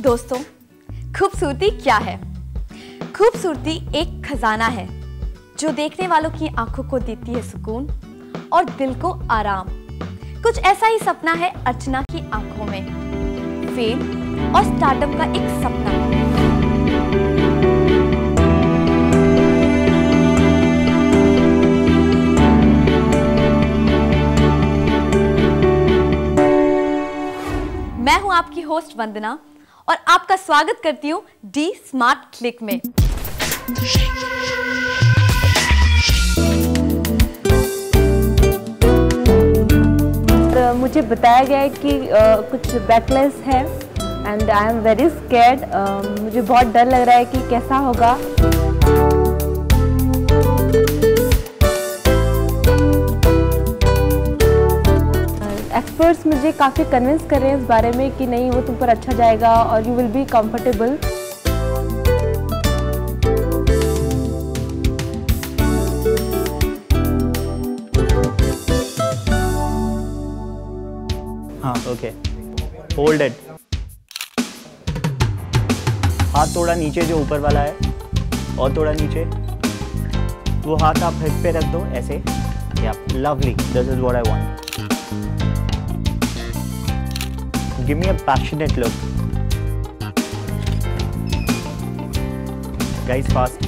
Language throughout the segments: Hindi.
दोस्तों, खूबसूरती क्या है? खूबसूरती एक खजाना है जो देखने वालों की आंखों को देती है सुकून और दिल को आराम। कुछ ऐसा ही सपना है अर्चना की आंखों में, फेम और स्टारडम का एक सपना। मैं हूं आपकी होस्ट वंदना और आपका स्वागत करती हूं डी स्मार्ट क्लिक में। मुझे बताया गया है कि कुछ बैकलेस है and I am very scared. मुझे बहुत डर लग रहा है कि कैसा होगा। एक्सपर्ट्स मुझे काफ़ी कन्विंस कर रहे हैं इस बारे में कि नहीं, वो तुम पर अच्छा जाएगा और यू विल बी कंफर्टेबल। हाँ, ओके, होल्ड इट। हाथ थोड़ा नीचे, जो ऊपर वाला है, और थोड़ा नीचे। वो हाथ आप हिप पे रख दो ऐसे। या lovely, this is what I want. Give me a passionate look. Guys, fast.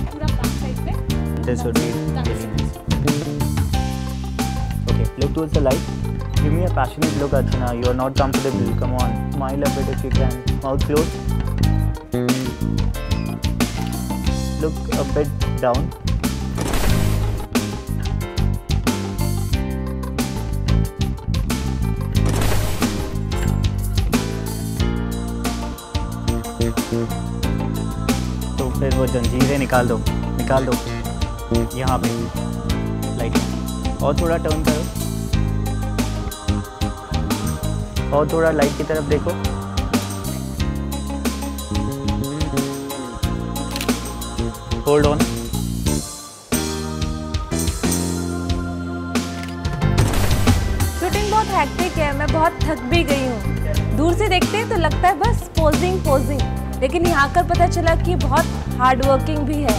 This would be really nice. Okay, look towards the light. Give me a passionate look, Archana. You are not comfortable. Come on, smile a bit if you can. Mouth closed. Look a bit down. तो फिर वो जंजीरें निकाल दो यहाँ पे। लाइट और थोड़ा टर्न करो और थोड़ा लाइट की तरफ देखो। Hold on. शूटिंग बहुत हेक्टिक है, मैं बहुत थक भी गई हूँ। दूर से देखते हैं तो लगता है बस पोजिंग, लेकिन यहाँ कर पता चला कि बहुत हार्ड वर्किंग भी है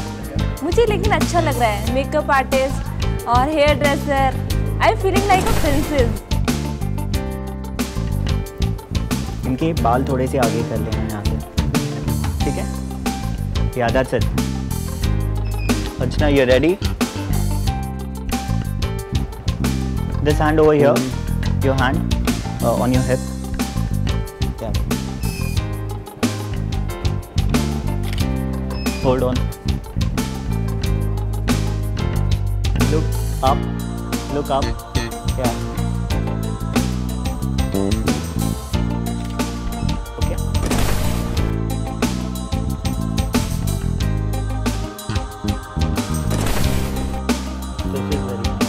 मुझे। लेकिन अच्छा लग रहा है। मेकअप आर्टिस्ट और hair dresser, I am feeling like a princess. इनके बाल थोड़े से आगे कर लेना यहाँ से, ठीक है? या that's it. Archana, you ready? This hand over here, your hand on your hip. Hold on. Look up. Yeah. Okay. This is very nice.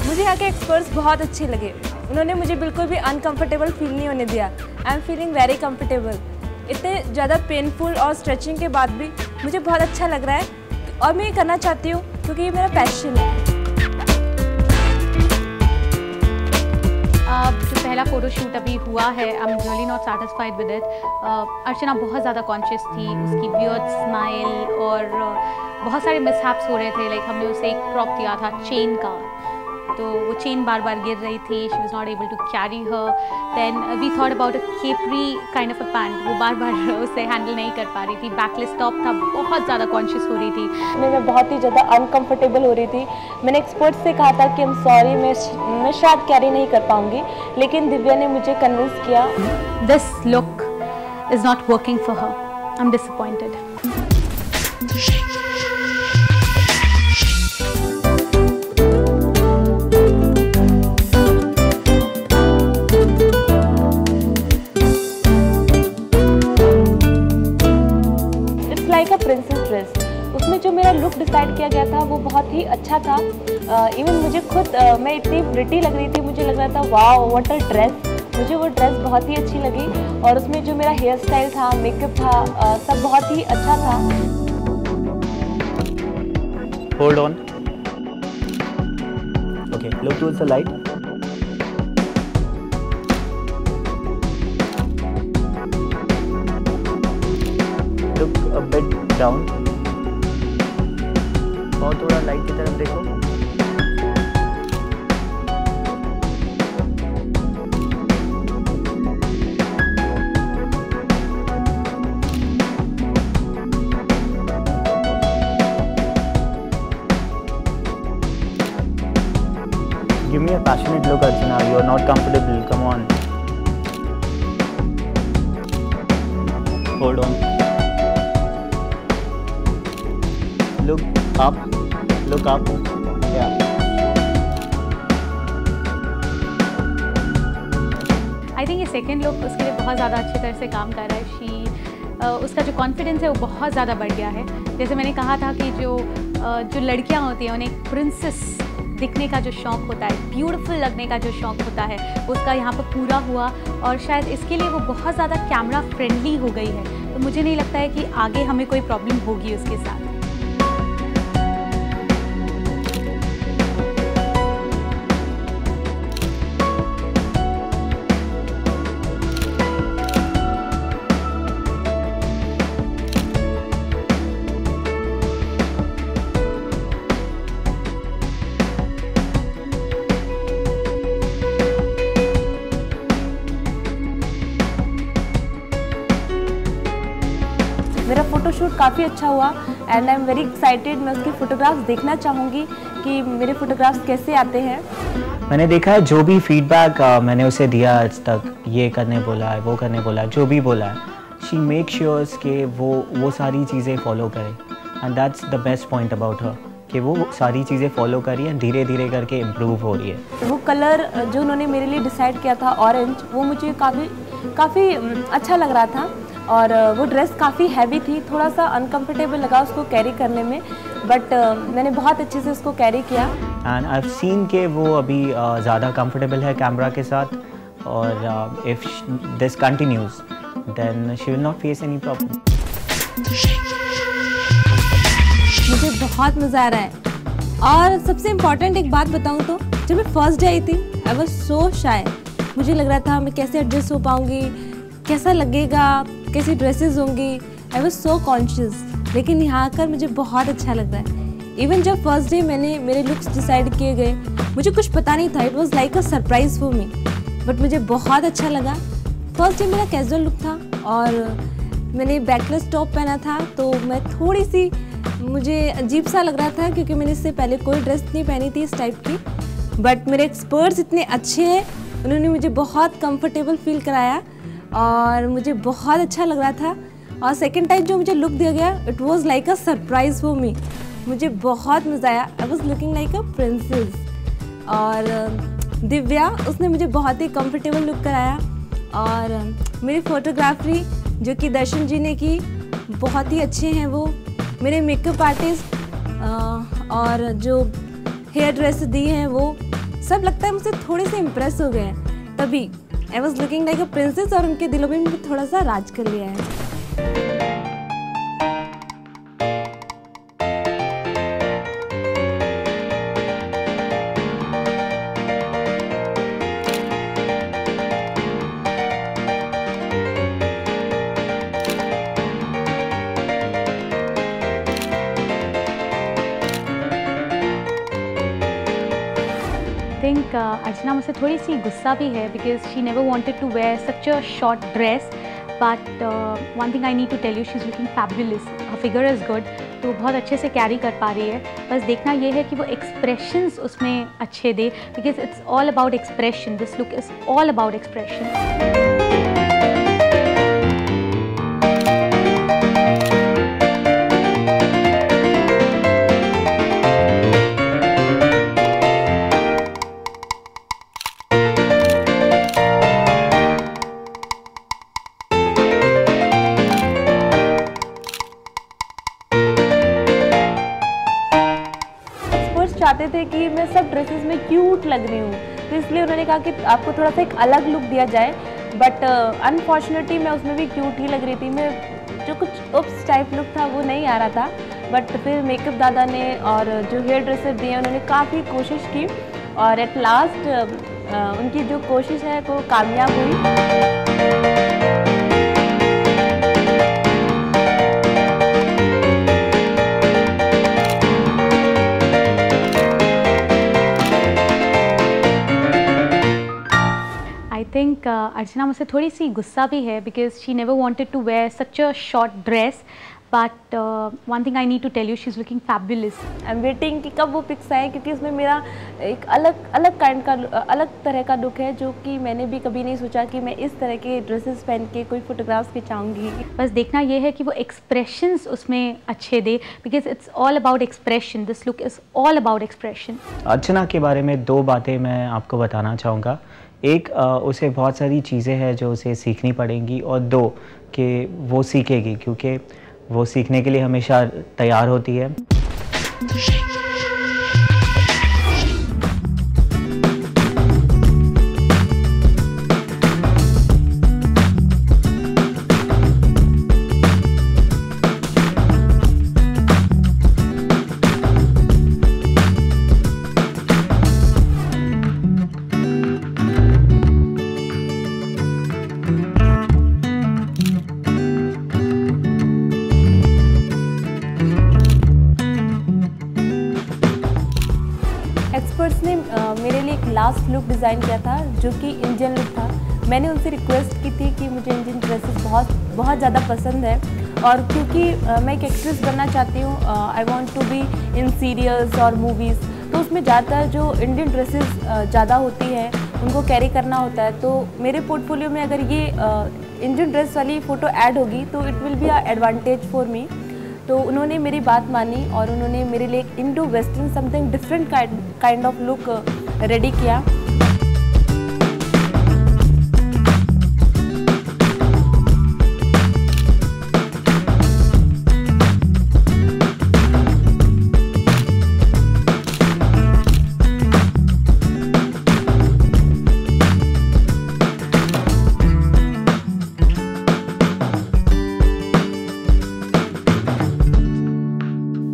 मुझे यहाँ के एक्सपर्ट्स बहुत अच्छे लगे। उन्होंने मुझे बिल्कुल भी अनकंफर्टेबल फील नहीं होने दिया। आई एम फीलिंग वेरी कंफर्टेबल। इतने ज़्यादा पेनफुल और स्ट्रेचिंग के बाद भी मुझे बहुत अच्छा लग रहा है और मैं ये करना चाहती हूँ क्योंकि ये मेरा पैशन है। जो पहला फोटोशूट अभी हुआ है, I am really not satisfied with it. Archana बहुत ज़्यादा कॉन्शियस थी, उसकी बियर्ड, स्माइल और बहुत सारे मिसहैप्स हो रहे थे। लाइक हमने उसे एक प्रॉप दिया था चेन का, तो वो चेन बार बार गिर रही थी। She was not able to carry her. Then we thought about a capri kind of a pant, वो बार बार उसे हैंडल नहीं कर पा रही थी। बैकलेस टॉप था, बहुत ज़्यादा कॉन्शियस हो रही थी। मैं बहुत ही ज़्यादा अनकंफर्टेबल हो रही थी। मैंने एक्सपर्ट से कहा था कि आई एम सॉरी, मैं शायद कैरी नहीं कर पाऊँगी, लेकिन दिव्या ने मुझे कन्विंस किया। This look is not working for her. I am disappointed. Princess dress, उसमें जो मेरा लुक डिसाइड किया गया था वो बहुत ही अच्छा था। इवन मुझे खुद मैं इतनी प्रिटी लग रही थी, मुझे लग रहा था वाओ व्हाट अ ड्रेस। मुझे वो ड्रेस बहुत ही अच्छी लगी और उसमें जो मेरा हेयर स्टाइल था, मेकअप था, सब बहुत ही अच्छा था। Hold on. Okay, look towards the light. Look a bit down. और थोड़ा लाइट की तरफ देखो. Give me a passionate look, Archana. You are not comfortable. Come on. Hold on. Look up. Look up. Yeah. I think ये सेकेंड लुक उसके लिए बहुत ज़्यादा अच्छी तरह से काम कर रहा है। उसका जो कॉन्फिडेंस है वो बहुत ज़्यादा बढ़ गया है। जैसे मैंने कहा था कि जो लड़कियां होती हैं उन्हें एक प्रिंसेस दिखने का जो शौक़ होता है, ब्यूटीफुल लगने का जो शौक़ होता है, उसका यहाँ पर पूरा हुआ और शायद इसके लिए वो बहुत ज़्यादा कैमरा फ्रेंडली हो गई है। तो मुझे नहीं लगता है कि आगे हमें कोई प्रॉब्लम होगी उसके साथ। मेरा फ़ोटोशूट काफ़ी अच्छा हुआ and I am very excited. मैं उसके फ़ोटोग्राफ्स देखना चाहूँगी कि मेरे फ़ोटोग्राफ्स कैसे आते हैं। मैंने देखा है जो भी फीडबैक मैंने उसे दिया आज तक, ये करने बोला है, वो करने बोला है, जो भी बोला है, शी मेक श्योर्स कि वो सारी चीज़ें फॉलो करे and that's the best point about her कि वो सारी चीज़ें फॉलो करी है, धीरे धीरे करके इम्प्रूव हो रही है। वो कलर जो उन्होंने मेरे लिए डिसाइड किया था ऑरेंज, वो मुझे काफ़ी अच्छा लग रहा था और वो ड्रेस काफ़ी हैवी थी, थोड़ा सा अनकंफर्टेबल लगा उसको कैरी करने में, बट मैंने बहुत अच्छे से उसको कैरी किया। एंड आई हैव सीन कि वो अभी ज़्यादा कंफर्टेबल है कैमरा के साथ और if this continues then she will not face any problem. मुझे बहुत मज़ा आ रहा है और सबसे इम्पॉर्टेंट एक बात बताऊँ तो जब मैं फर्स्ट डे आई थी आई वाज सो शाय। मुझे लग रहा था मैं कैसे एडजस्ट हो पाऊँगी, कैसा लगेगा, कैसी ड्रेसेस होंगी। आई वाज सो कॉन्शियस, लेकिन यहाँ आकर मुझे बहुत अच्छा लग रहा है। इवन जब फर्स्ट डे मेरे लुक्स डिसाइड किए गए, मुझे कुछ पता नहीं था, it was like a surprise for me, but मुझे बहुत अच्छा लगा। फर्स्ट डे मेरा कैजुअल लुक था और मैंने बैकलेस टॉप पहना था, तो मैं थोड़ी सी मुझे अजीब सा लग रहा था क्योंकि मैंने इससे पहले कोई ड्रेस नहीं पहनी थी इस टाइप की, बट मेरे एक्सपर्ट्स इतने अच्छे हैं, उन्होंने मुझे बहुत कंफर्टेबल फील कराया और मुझे बहुत अच्छा लग रहा था। और सेकंड टाइम जो मुझे लुक दिया गया, it was like a surprise for me. मुझे बहुत मज़ा आया, I was looking like a princess. और दिव्या, उसने मुझे बहुत ही कंफर्टेबल लुक कराया और मेरी फोटोग्राफरी जो कि दर्शन जी ने की, बहुत ही अच्छे हैं वो। मेरे मेकअप आर्टिस्ट और जो हेयर ड्रेस दी हैं वो सब लगता है मुझसे थोड़े से इम्प्रेस हो गए हैं, तभी I was looking like a princess और उनके दिलों में मुझे थोड़ा सा राज कर लिया है। थिंक अर्चना मुझसे थोड़ी सी गुस्सा भी है because she never wanted to wear such a short dress, but one thing I need to tell you, she is looking fabulous, her figure is good, तो बहुत अच्छे से कैरी कर पा रही है। बस देखना ये है कि वो एक्सप्रेशंस उसमें अच्छे दे, because it's all about expression, this look is all about expression. चाहते थे कि मैं सब ड्रेसेस में क्यूट लग रही हूँ, तो इसलिए उन्होंने कहा कि आपको थोड़ा सा एक अलग लुक दिया जाए, बट अनफॉर्चुनेटली मैं उसमें भी क्यूट ही लग रही थी। मैं जो कुछ उप्स टाइप लुक था वो नहीं आ रहा था, बट फिर मेकअप दादा ने और जो हेयर ड्रेसर दिए उन्होंने काफ़ी कोशिश की और एट लास्ट उनकी जो कोशिश है वो कामयाब हुई। आई थिंक अर्चना मुझसे थोड़ी सी गुस्सा भी है because she never wanted to wear such a short dress, but one thing I need to tell you, she is looking fabulous. I am waiting कि कब वो पिक्स आए, क्योंकि उसमें मेरा एक अलग तरह का लुक है जो कि मैंने भी कभी नहीं सोचा कि मैं इस तरह के ड्रेसेस पहन के कोई फोटोग्राफ्स खिंचाऊंगी। बस देखना ये है कि वो एक्सप्रेशंस उसमें अच्छे दे, because it's all about expression, this look is all about expression. Archana के बारे में 2 बातें मैं आपको बताना चाहूँगा। एक, उसे बहुत सारी चीज़ें हैं जो उसे सीखनी पड़ेंगी, और 2 कि वो सीखेगी, क्योंकि वो सीखने के लिए हमेशा तैयार होती है। एक्सपर्ट्स ने मेरे लिए एक लास्ट लुक डिज़ाइन किया था जो कि इंडियन लुक था। मैंने उनसे रिक्वेस्ट की थी कि मुझे इंडियन ड्रेसेस बहुत ज़्यादा पसंद है, और क्योंकि मैं एक एक्ट्रेस बनना चाहती हूँ, I want to be in serials और मूवीज़, तो उसमें ज़्यादातर जो इंडियन ड्रेसेस ज़्यादा होती है उनको कैरी करना होता है। तो मेरे पोर्टफोलियो में अगर ये इंडियन ड्रेस वाली फ़ोटो ऐड होगी तो it will be a advantage for me. तो उन्होंने मेरी बात मानी और उन्होंने मेरे लिए एक Indo western something different kind of look ready किया।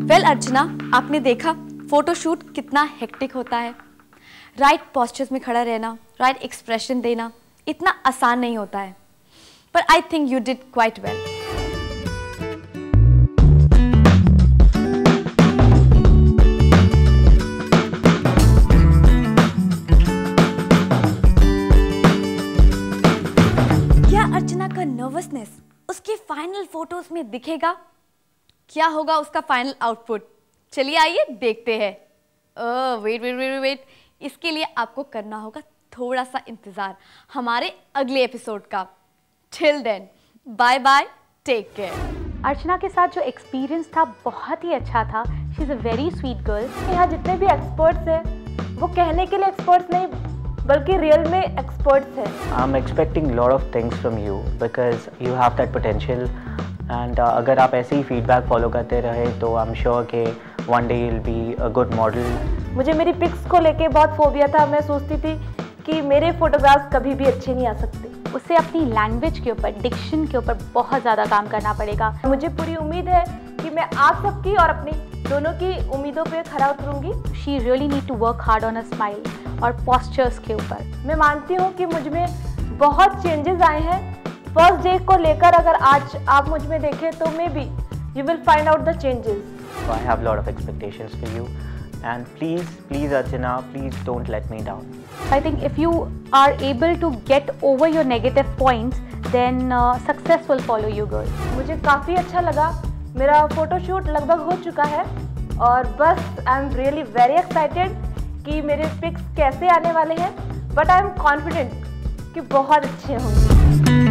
वेल अर्चना, आपने देखा फोटोशूट कितना हेक्टिक होता है। राइट पोस्चर्स में खड़ा रहना, राइट एक्सप्रेशन देना इतना आसान नहीं होता है, पर I think you did quite well. क्या अर्चना का नर्वसनेस उसके फाइनल फोटोज में दिखेगा? क्या होगा उसका फाइनल आउटपुट? चलिए आइए देखते हैं। वेट वेट वेट वेट, इसके लिए आपको करना होगा थोड़ा सा इंतज़ार हमारे अगले एपिसोड का। Till then bye bye, take care. Archana के साथ जो एक्सपीरियंस था बहुत ही अच्छा था। She is a very sweet girl. यहाँ जितने भी एक्सपर्ट्स हैं वो कहने के लिए एक्सपर्ट्स नहीं बल्कि रियल में एक्सपर्ट्स हैं। I am expecting lot of things from you because you have that potential, and अगर आप ऐसे ही फीडबैक फॉलो करते रहे तो आई एम श्योर कि one day you will be a good model. मुझे मेरी पिक्स को लेके बहुत फोबिया था। मैं सोचती थी कि मेरे फोटोग्राफ्स कभी भी अच्छे नहीं आ सकते। उसे अपनी लैंग्वेज के ऊपर, डिक्शन के ऊपर बहुत ज़्यादा काम करना पड़ेगा। मुझे पूरी उम्मीद है कि मैं आप सबकी और अपनी दोनों की उम्मीदों पे खरा उतरूंगी। She really need to work hard on a smile और पोस्चर्स के ऊपर। मैं मानती हूँ कि मुझ में बहुत चेंजेस आए हैं। फर्स्ट डे को लेकर अगर आज आप मुझ में देखें तो may be you will find out the changes. I have lot of expectations for you, and please Archana, please don't let me down. I think if you are able to get over your negative points, then success will follow you, girl. मुझे काफ़ी अच्छा लगा। मेरा फोटोशूट लगभग हो चुका है और बस आई एम रियली वेरी एक्साइटेड कि मेरे पिक्स कैसे आने वाले हैं, बट आई एम कॉन्फिडेंट कि बहुत अच्छे होंगे।